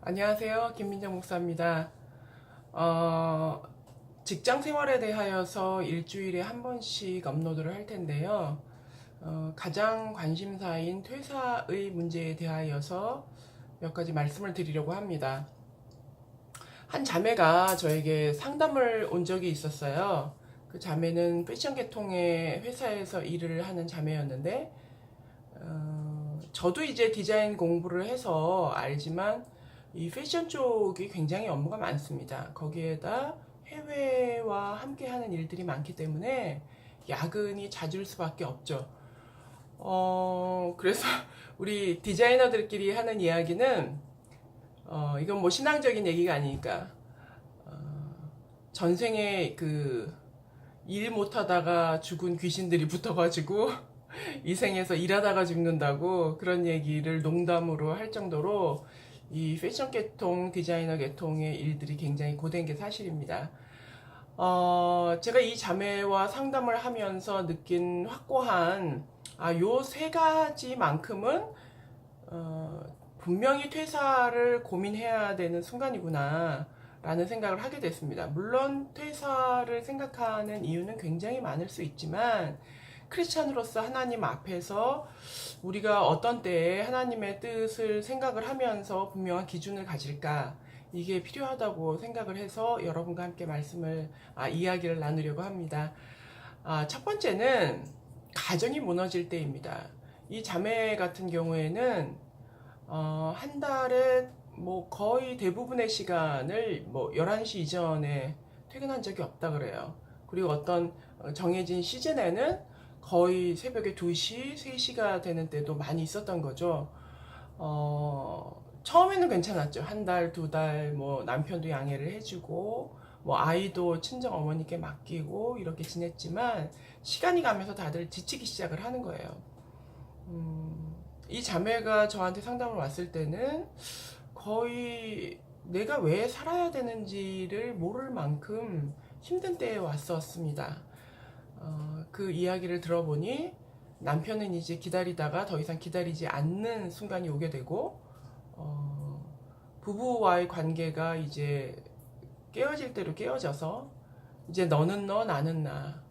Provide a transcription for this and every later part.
안녕하세요. 김민정 목사입니다. 어, 직장 생활에 대하여서 일주일에 한 번씩 업로드를 할 텐데요. 가장 관심사인 퇴사의 문제에 대하여서 몇 가지 말씀을 드리려고 합니다. 한 자매가 저에게 상담을 온 적이 있었어요. 그 자매는 패션 계통의 회사에서 일을 하는 자매였는데, 저도 이제 디자인 공부를 해서 알지만 이 패션 쪽이 굉장히 업무가 많습니다. 거기에다 해외와 함께 하는 일들이 많기 때문에 야근이 잦을 수밖에 없죠. 그래서 우리 디자이너들끼리 하는 이야기는, 이건 뭐 신앙적인 얘기가 아니니까, 전생에 일 못하다가 죽은 귀신들이 붙어가지고 이 생에서 일하다가 죽는다고 그런 얘기를 농담으로 할 정도로 이 패션 계통, 디자이너 계통의 일들이 굉장히 고된 게 사실입니다. 제가 이 자매와 상담을 하면서 느낀 확고한, 요 세 가지만큼은, 분명히 퇴사를 고민해야 되는 순간이구나, 라는 생각을 하게 됐습니다. 물론 퇴사를 생각하는 이유는 굉장히 많을 수 있지만, 크리스찬으로서 하나님 앞에서 우리가 어떤 때에 하나님의 뜻을 생각을 하면서 분명한 기준을 가질까, 이게 필요하다고 생각을 해서 여러분과 함께 이야기를 나누려고 합니다. 첫 번째는 가정이 무너질 때입니다. 이 자매 같은 경우에는 한 달에 뭐 거의 대부분의 시간을 뭐 11시 이전에 퇴근한 적이 없다 그래요. 그리고 어떤 정해진 시즌에는 거의 새벽에 2시, 3시가 되는 때도 많이 있었던 거죠. 처음에는 괜찮았죠. 한 달, 두 달, 뭐 남편도 양해를 해주고, 뭐 아이도 친정 어머니께 맡기고 이렇게 지냈지만 시간이 가면서 다들 지치기 시작을 하는 거예요. 이 자매가 저한테 상담을 왔을 때는 거의 내가 왜 살아야 되는지를 모를 만큼 힘든 때에 왔었습니다. 그 이야기를 들어보니 남편은 이제 기다리다가 더 이상 기다리지 않는 순간이 오게 되고, 부부와의 관계가 이제 깨어질 대로 깨어져서 이제 너는 너 나는 나,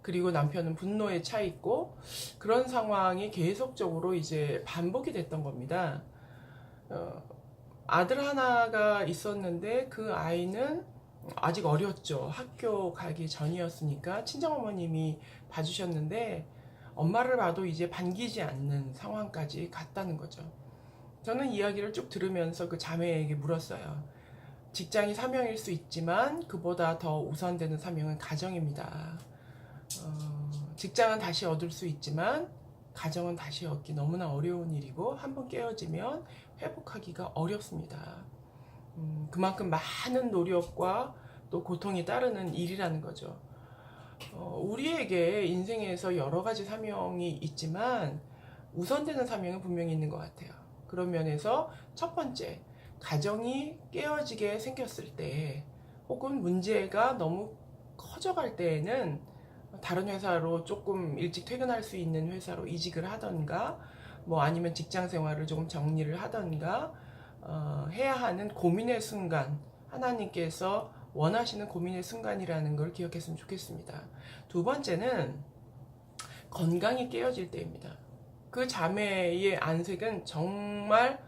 그리고 남편은 분노에 차 있고, 그런 상황이 계속적으로 이제 반복이 됐던 겁니다. 아들 하나가 있었는데 그 아이는 아직 어렸죠. 학교 가기 전이었으니까 친정어머님이 봐주셨는데 엄마를 봐도 이제 반기지 않는 상황까지 갔다는 거죠. 저는 이야기를 쭉 들으면서 그 자매에게 물었어요. 직장이 사명일 수 있지만 그보다 더 우선되는 사명은 가정입니다. 직장은 다시 얻을 수 있지만 가정은 다시 얻기 너무나 어려운 일이고 한번 깨어지면 회복하기가 어렵습니다. 그만큼 많은 노력과 또 고통이 따르는 일이라는 거죠. 우리에게 인생에서 여러 가지 사명이 있지만 우선되는 사명은 분명히 있는 것 같아요. 그런 면에서 첫 번째, 가정이 깨어지게 생겼을 때 혹은 문제가 너무 커져갈 때에는 다른 회사로 조금 일찍 퇴근할 수 있는 회사로 이직을 하던가 뭐 아니면 직장 생활을 조금 정리를 하던가 해야 하는 고민의 순간, 하나님께서 원하시는 고민의 순간이라는 걸 기억했으면 좋겠습니다. 두 번째는 건강이 깨어질 때입니다. 그 자매의 안색은 정말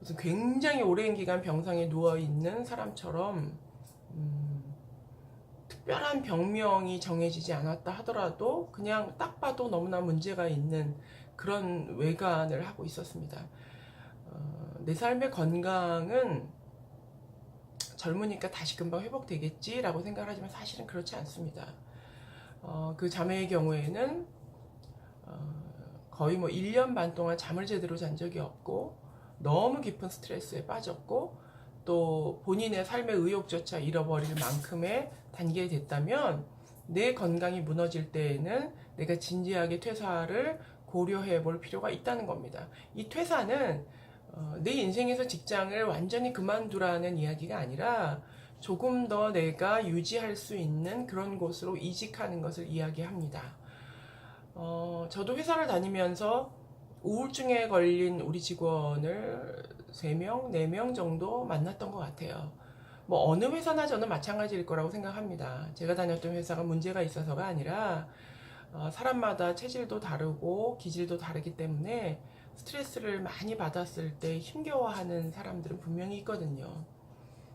무슨 굉장히 오랜 기간 병상에 누워있는 사람처럼 특별한 병명이 정해지지 않았다 하더라도 그냥 딱 봐도 너무나 문제가 있는 그런 외관을 하고 있었습니다. 내 삶의 건강은 젊으니까 다시 금방 회복되겠지라고 생각을 하지만 사실은 그렇지 않습니다. 그 자매의 경우에는 거의 뭐 1년 반 동안 잠을 제대로 잔 적이 없고 너무 깊은 스트레스에 빠졌고 또 본인의 삶의 의욕조차 잃어버릴 만큼의 단계에 됐다면 내 건강이 무너질 때에는 내가 진지하게 퇴사를 고려해 볼 필요가 있다는 겁니다. 이 퇴사는 내 인생에서 직장을 완전히 그만두라는 이야기가 아니라 조금 더 내가 유지할 수 있는 그런 곳으로 이직하는 것을 이야기합니다. 저도 회사를 다니면서 우울증에 걸린 우리 직원을 3명, 4명 정도 만났던 것 같아요. 뭐 어느 회사나 저는 마찬가지일 거라고 생각합니다. 제가 다녔던 회사가 문제가 있어서가 아니라 사람마다 체질도 다르고 기질도 다르기 때문에 스트레스를 많이 받았을 때 힘겨워하는 사람들은 분명히 있거든요.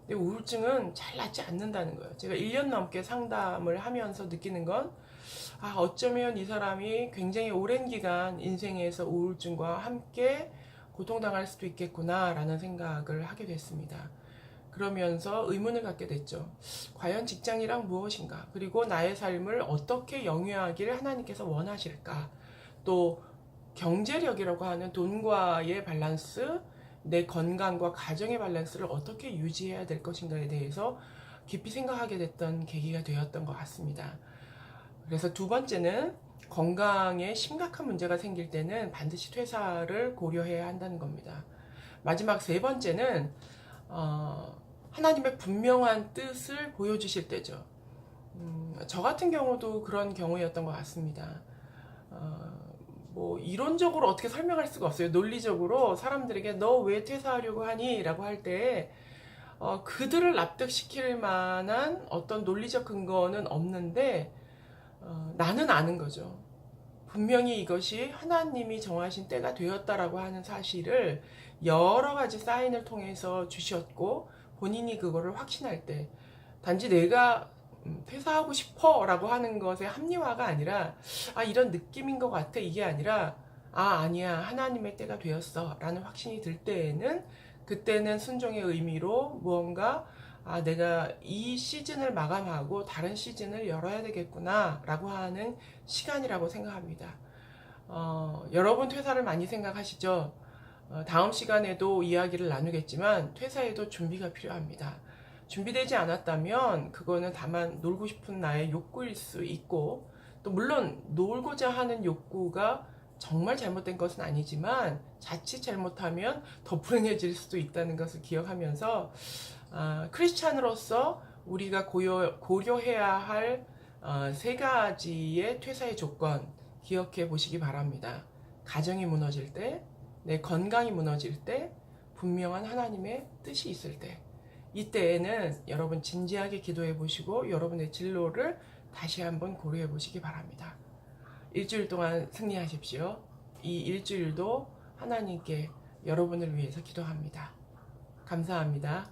근데 우울증은 잘 낫지 않는다는 거예요. 제가 1년 넘게 상담을 하면서 느끼는 건 어쩌면 이 사람이 굉장히 오랜 기간 인생에서 우울증과 함께 고통당할 수도 있겠구나라는 생각을 하게 됐습니다. 그러면서 의문을 갖게 됐죠. 과연 직장이란 무엇인가? 그리고 나의 삶을 어떻게 영위하기를 하나님께서 원하실까? 또 경제력이라고 하는 돈과의 밸런스, 내 건강과 가정의 밸런스를 어떻게 유지해야 될 것인가에 대해서 깊이 생각하게 됐던 계기가 되었던 것 같습니다. 그래서 두 번째는 건강에 심각한 문제가 생길 때는 반드시 퇴사를 고려해야 한다는 겁니다. 마지막 세 번째는 하나님의 분명한 뜻을 보여주실 때죠. 저 같은 경우도 그런 경우였던 것 같습니다. 뭐 이론적으로 어떻게 설명할 수가 없어요. 논리적으로 사람들에게 너 왜 퇴사하려고 하니? 라고 할 때 그들을 납득시킬 만한 어떤 논리적 근거는 없는데 나는 아는 거죠. 분명히 이것이 하나님이 정하신 때가 되었다라고 하는 사실을 여러 가지 사인을 통해서 주셨고 본인이 그거를 확신할 때 단지 내가 퇴사하고 싶어 라고 하는 것의 합리화가 아니라 이런 느낌인 것 같아 이게 아니라 아니야 하나님의 때가 되었어 라는 확신이 들 때에는 그때는 순종의 의미로 무언가 내가 이 시즌을 마감하고 다른 시즌을 열어야 되겠구나 라고 하는 시간이라고 생각합니다. 여러분 퇴사를 많이 생각하시죠? 다음 시간에도 이야기를 나누겠지만 퇴사에도 준비가 필요합니다. 준비되지 않았다면 그거는 다만 놀고 싶은 나의 욕구일 수 있고 또 물론 놀고자 하는 욕구가 정말 잘못된 것은 아니지만 자칫 잘못하면 더 불행해질 수도 있다는 것을 기억하면서 크리스찬으로서 우리가 고려해야 할 세 가지의 퇴사의 조건 기억해 보시기 바랍니다. 가정이 무너질 때, 내 건강이 무너질 때, 분명한 하나님의 뜻이 있을 때 이때에는 여러분 진지하게 기도해 보시고 여러분의 진로를 다시 한번 고려해 보시기 바랍니다. 일주일 동안 승리하십시오. 이 일주일도 하나님께 여러분을 위해서 기도합니다. 감사합니다.